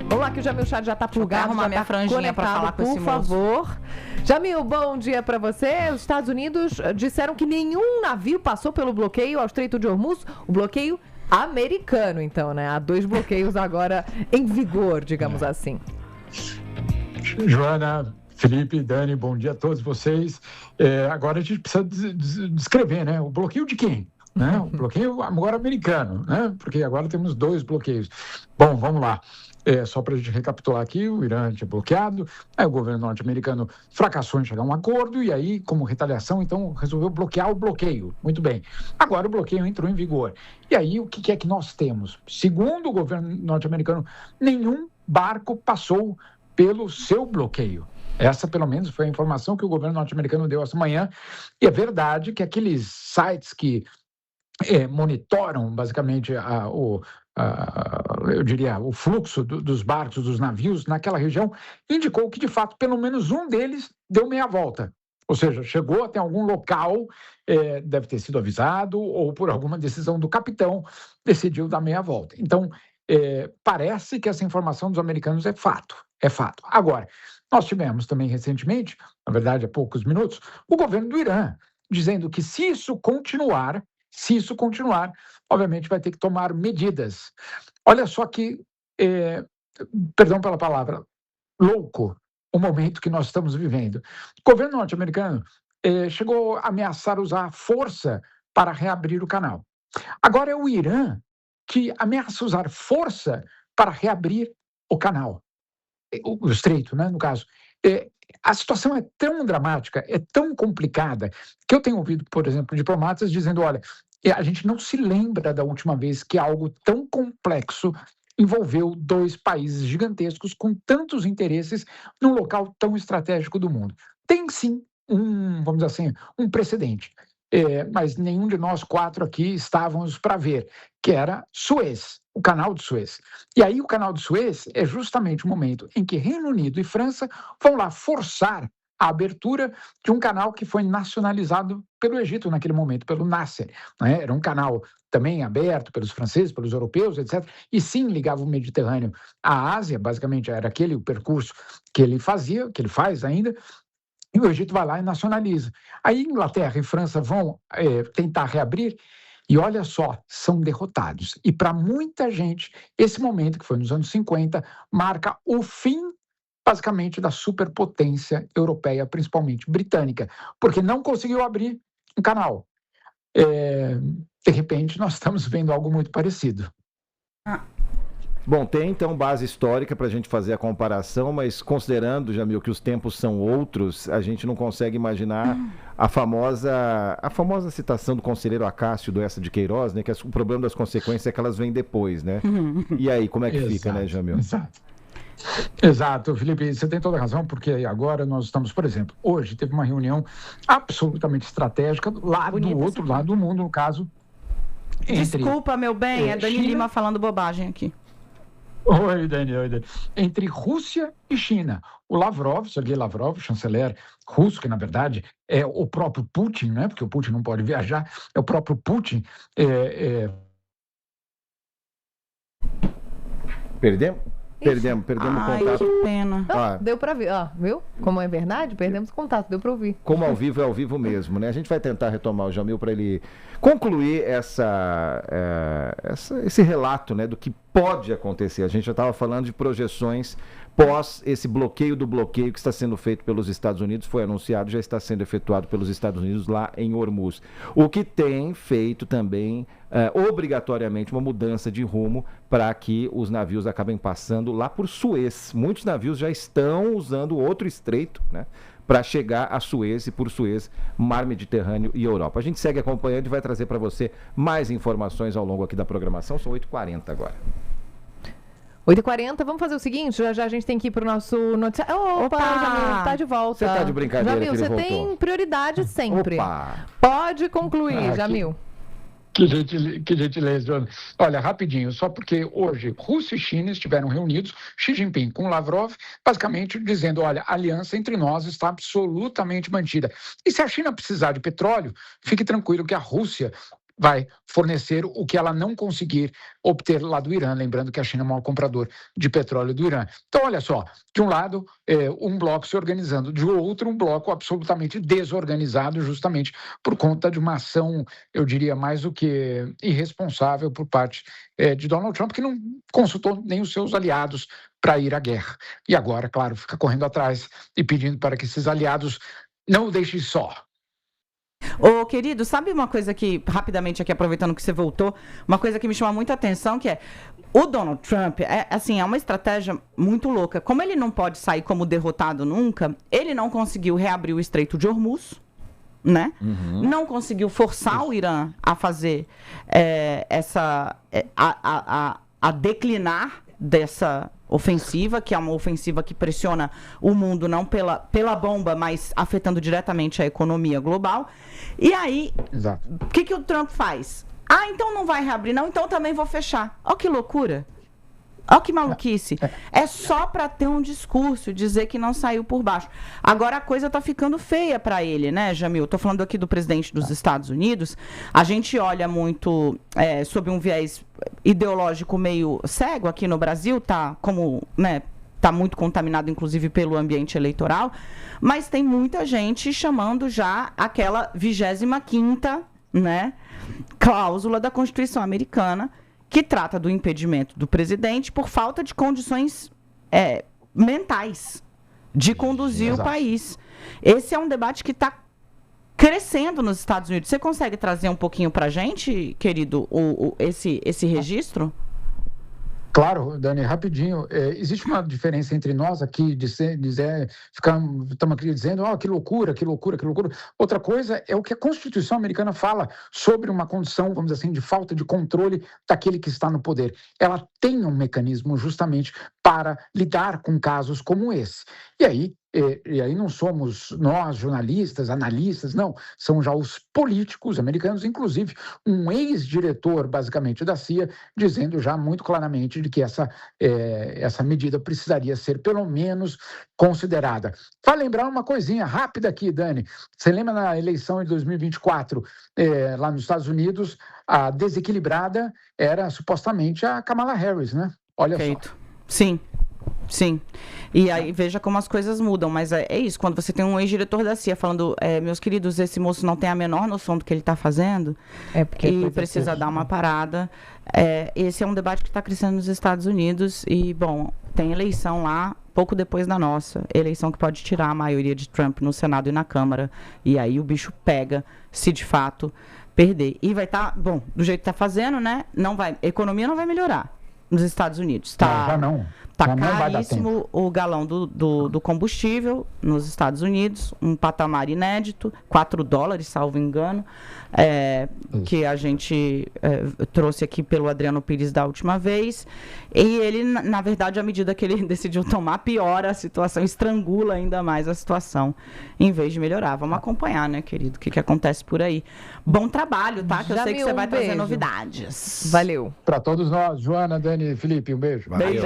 Vamos lá que o Jamil Chad já está plugado, já minha está franjinha para falar com esse moço. por favor. Jamil, bom dia para você. Os Estados Unidos disseram que nenhum navio passou pelo bloqueio ao Estreito de Hormuz, o bloqueio americano, então, né? Há 2 bloqueios agora em vigor, digamos assim. Joana, Felipe, Dani, bom dia a todos vocês. Agora a gente precisa descrever, né? O bloqueio de quem? Né? O bloqueio agora americano, né? Porque agora temos 2 bloqueios. Bom, vamos lá. Só para a gente recapitular aqui, o Irã tinha bloqueado, aí o governo norte-americano fracassou em chegar a um acordo e aí, como retaliação, então resolveu bloquear o bloqueio. Muito bem. Agora o bloqueio entrou em vigor. E aí, o que é que nós temos? Segundo o governo norte-americano, nenhum barco passou pelo seu bloqueio. Essa, pelo menos, foi a informação que o governo norte-americano deu essa manhã. E é verdade que aqueles sites que monitoram, basicamente, eu diria, o fluxo dos barcos, dos navios naquela região, indicou que, de fato, pelo menos um deles deu meia volta. Ou seja, chegou até algum local, deve ter sido avisado, ou por alguma decisão do capitão, decidiu dar meia volta. Então, parece que essa informação dos americanos é fato. É fato. Agora, nós tivemos também recentemente, na verdade há poucos minutos, o governo do Irã dizendo que se isso continuar, obviamente vai ter que tomar medidas. Olha só que, perdão pela palavra, louco o momento que nós estamos vivendo. O governo norte-americano chegou a ameaçar usar força para reabrir o canal. Agora é o Irã que ameaça usar força para reabrir o canal. O estreito, né, no caso. A situação é tão dramática, é tão complicada, que eu tenho ouvido, por exemplo, diplomatas dizendo, olha, a gente não se lembra da última vez que algo tão complexo envolveu 2 países gigantescos com tantos interesses num local tão estratégico do mundo. Tem sim vamos dizer assim, um precedente, mas nenhum de nós 4 aqui estávamos para ver, que era Suez, o canal de Suez. E aí o canal de Suez é justamente o momento em que Reino Unido e França vão lá forçar a abertura de um canal que foi nacionalizado pelo Egito naquele momento, pelo Nasser, né? Era um canal também aberto pelos franceses, pelos europeus, etc. E sim, ligava o Mediterrâneo à Ásia, basicamente era aquele o percurso que ele fazia, que ele faz ainda, e o Egito vai lá e nacionaliza. Aí Inglaterra e França vão tentar reabrir, e olha só, são derrotados. E para muita gente, esse momento, que foi nos anos 50, marca o fim, basicamente, da superpotência europeia, principalmente britânica, porque não conseguiu abrir um canal. De repente, nós estamos vendo algo muito parecido. Bom, tem então base histórica para a gente fazer a comparação, mas considerando, Jamil, que os tempos são outros, a gente não consegue imaginar a famosa citação do conselheiro Acácio do Essa de Queiroz, né, que o problema das consequências é que elas vêm depois, né? E aí, como é que fica, né, Jamil? Exato, Felipe, você tem toda a razão, porque agora nós estamos, por exemplo, hoje teve uma reunião absolutamente estratégica lá do outro lado do mundo, no caso, Desculpa, meu bem, é Dani Lima falando bobagem aqui. Oi, Dani. Entre Rússia e China. O Lavrov, Sergei Lavrov, chanceler russo, que na verdade é o próprio Putin, né? Porque o Putin não pode viajar, é o próprio Putin. Perdemos o contato. Que pena. Não, deu para ver, viu? Como é verdade, perdemos o contato, deu para ouvir. Como ao vivo é ao vivo mesmo, né? A gente vai tentar retomar o Jamil para ele concluir esse relato, né, do que pode acontecer. A gente já estava falando de projeções pós esse bloqueio do bloqueio que está sendo feito pelos Estados Unidos, foi anunciado, já está sendo efetuado pelos Estados Unidos lá em Hormuz. O que tem feito também, obrigatoriamente, uma mudança de rumo para que os navios acabem passando lá por Suez. Muitos navios já estão usando outro estreito, né, para chegar a Suez e por Suez, Mar Mediterrâneo e Europa. A gente segue acompanhando e vai trazer para você mais informações ao longo aqui da programação. São 8h40 agora. 8h40, vamos fazer o seguinte, já a gente tem que ir para o nosso noticiário. Opa, Jamil, tá de volta. Você tá de brincadeira, Jamil, você tem prioridade sempre. Opa. Pode concluir, Jamil. Que gentileza, Joana. Olha, rapidinho, só porque hoje Rússia e China estiveram reunidos, Xi Jinping com Lavrov, basicamente dizendo, olha, a aliança entre nós está absolutamente mantida. E se a China precisar de petróleo, fique tranquilo que a Rússia vai fornecer o que ela não conseguir obter lá do Irã, lembrando que a China é o maior comprador de petróleo do Irã. Então, olha só, de um lado, um bloco se organizando, de outro, um bloco absolutamente desorganizado, justamente por conta de uma ação, eu diria, mais do que irresponsável por parte de Donald Trump, que não consultou nem os seus aliados para ir à guerra. E agora, claro, fica correndo atrás e pedindo para que esses aliados não o deixem só. Ô, querido, sabe uma coisa que, rapidamente aqui, aproveitando que você voltou, uma coisa que me chama muita atenção, que é o Donald Trump, é uma estratégia muito louca. Como ele não pode sair como derrotado nunca, ele não conseguiu reabrir o Estreito de Hormuz, né? Não conseguiu forçar o Irã a fazer a declinar dessa ofensiva, que é uma ofensiva que pressiona o mundo não pela bomba, mas afetando diretamente a economia global. E aí, o que o Trump faz? Então não vai reabrir não, então também vou fechar. Ó que loucura. Ó que maluquice. É só para ter um discurso, dizer que não saiu por baixo. Agora a coisa tá ficando feia para ele, né, Jamil? Tô falando aqui do presidente dos Estados Unidos. A gente olha muito sob um viés ideológico meio cego aqui no Brasil, tá como, né, tá muito contaminado, inclusive, pelo ambiente eleitoral. Mas tem muita gente chamando já aquela 25ª, né, cláusula da Constituição americana, que trata do impedimento do presidente por falta de condições mentais de conduzir o país. Esse é um debate que está crescendo nos Estados Unidos. Você consegue trazer um pouquinho para a gente, querido, esse registro? Claro, Dani, rapidinho. Existe uma diferença entre nós aqui, estamos aqui dizendo, que loucura, que loucura, que loucura. Outra coisa é o que a Constituição americana fala sobre uma condição, vamos dizer assim, de falta de controle daquele que está no poder. Ela tem um mecanismo justamente para lidar com casos como esse. E aí não somos nós, jornalistas, analistas, não. São já os políticos americanos, inclusive um ex-diretor, basicamente, da CIA, dizendo já muito claramente de que essa medida precisaria ser, pelo menos, considerada. Para lembrar uma coisinha rápida aqui, Dani. Você lembra na eleição de 2024, lá nos Estados Unidos, a desequilibrada era supostamente a Kamala Harris, né? Olha só. Sim. E aí, veja como as coisas mudam, mas é isso, quando você tem um ex-diretor da CIA falando, meus queridos, esse moço não tem a menor noção do que ele está fazendo, e precisa dar uma parada. Esse é um debate que está crescendo nos Estados Unidos e, bom, tem eleição lá, pouco depois da nossa, eleição que pode tirar a maioria de Trump no Senado e na Câmara, e aí o bicho pega, se de fato perder. E vai estar, bom, do jeito que está fazendo, né, a economia não vai melhorar nos Estados Unidos. Já não. Está caríssimo o galão do combustível nos Estados Unidos, um patamar inédito, $4, salvo engano, que a gente trouxe aqui pelo Adriano Pires da última vez. E ele, na verdade, à medida que ele decidiu tomar, piora a situação, estrangula ainda mais a situação, em vez de melhorar. Vamos acompanhar, né, querido, o que acontece por aí. Bom trabalho, tá? Que eu sei que você vai trazer novidades. Valeu. Para todos nós, Joana, Dani e Felipe, um beijo. Beijo.